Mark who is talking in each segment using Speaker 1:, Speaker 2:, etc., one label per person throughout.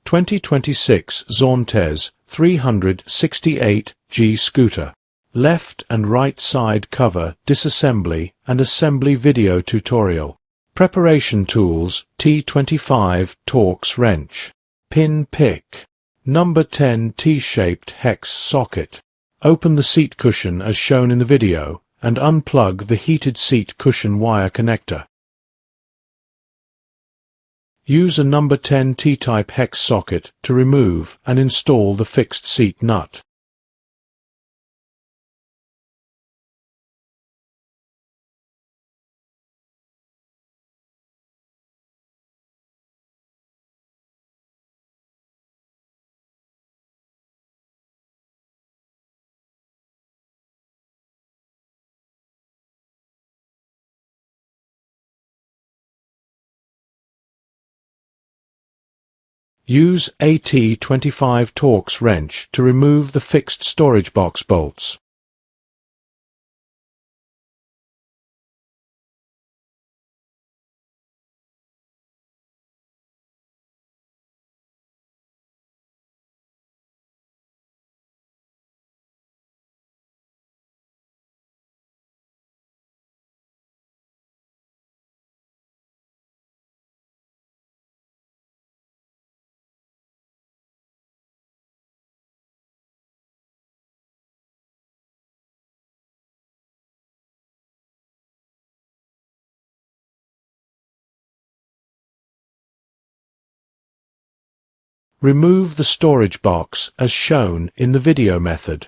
Speaker 1: 2026 Zontes 368G scooter. Left and right side cover disassembly and assembly video tutorial. Preparation tools: T25 Torx wrench. Pin pick. Number 10 T-shaped hex socket. Open the seat cushion as shown in the video and unplug the heated seat cushion wire connector. Use a number 10 T-type hex socket to remove and install the fixed seat nut. Use a T25 Torx wrench to remove the fixed storage box bolts. Remove the storage box as shown in the video method.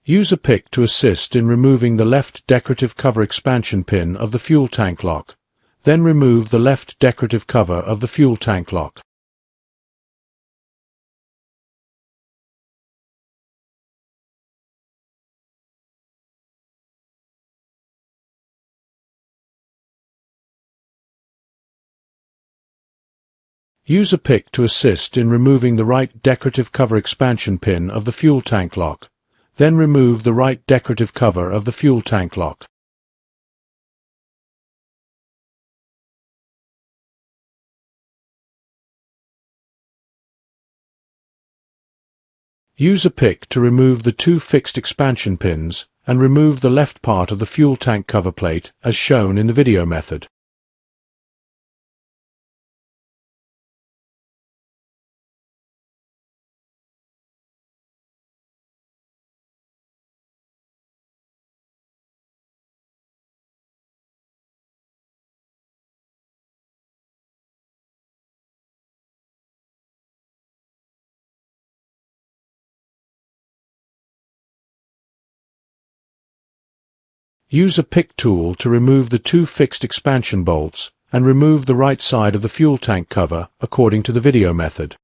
Speaker 1: Use a pick to assist in removing the left decorative cover expansion pin of the fuel tank lock. Then remove the left decorative cover of the fuel tank lock. Use a pick to assist in removing the right decorative cover expansion pin of the fuel tank lock. Then remove the right decorative cover of the fuel tank lock. Use a pick to remove the two fixed expansion pins and remove the left part of the fuel tank cover plate as shown in the video method. Use a pick tool to remove the two fixed expansion bolts and remove the right side of the fuel tank cover according to the video method.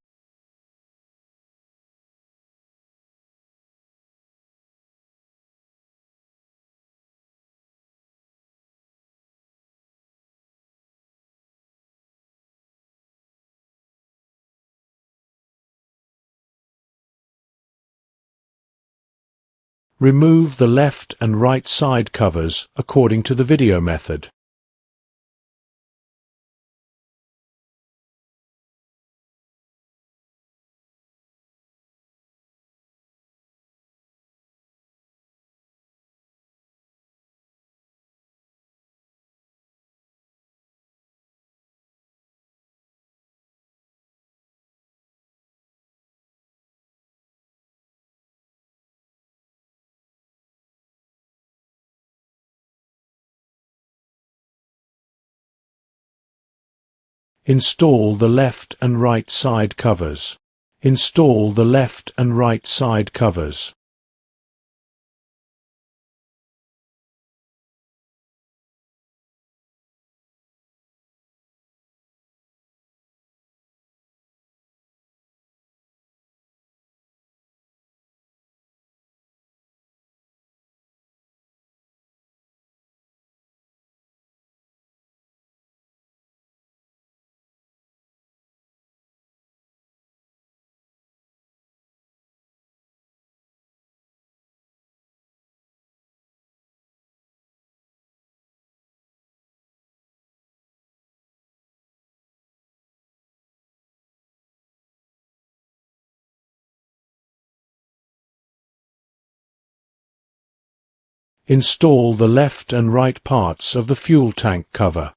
Speaker 1: Remove the left and right side covers according to the video method. Install the left and right side covers. Install the left and right side covers. Install the left and right parts of the fuel tank cover.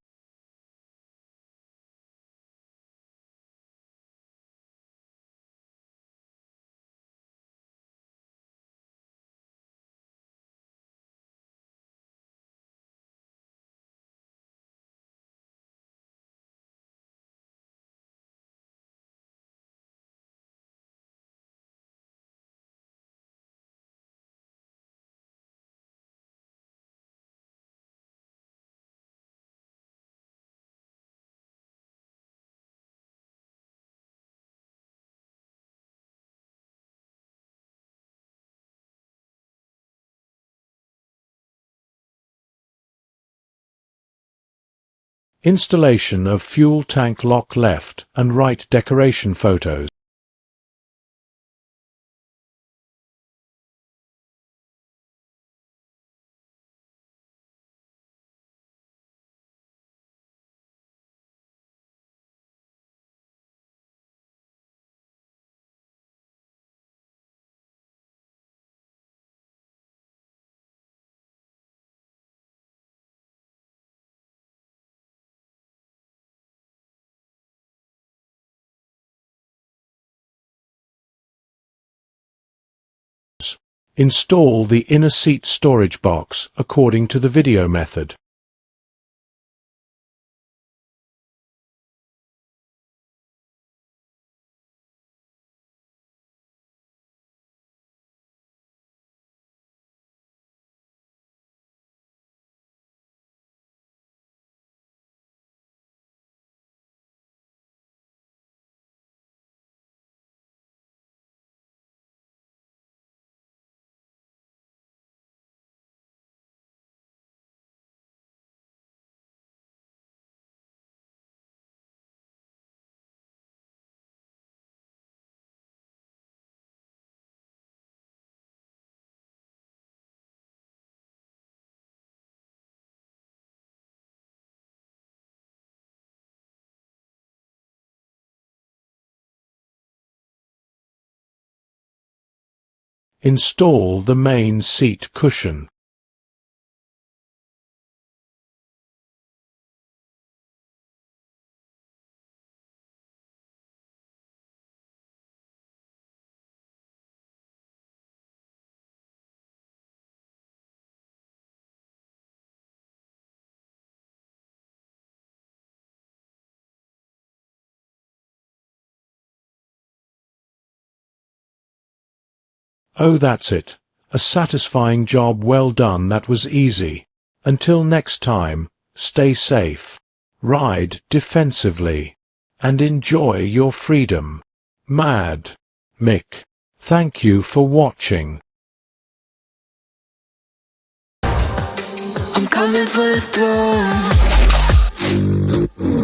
Speaker 1: Installation of fuel tank lock left and right decoration photos. Install the inner seat storage box according to the video method. Install the main seat cushion. Oh, that's it. A satisfying job well done. That was easy. Until next time, stay safe, ride defensively, and enjoy your freedom. Mad Mick. Thank you for watching.
Speaker 2: I'm coming for the throne.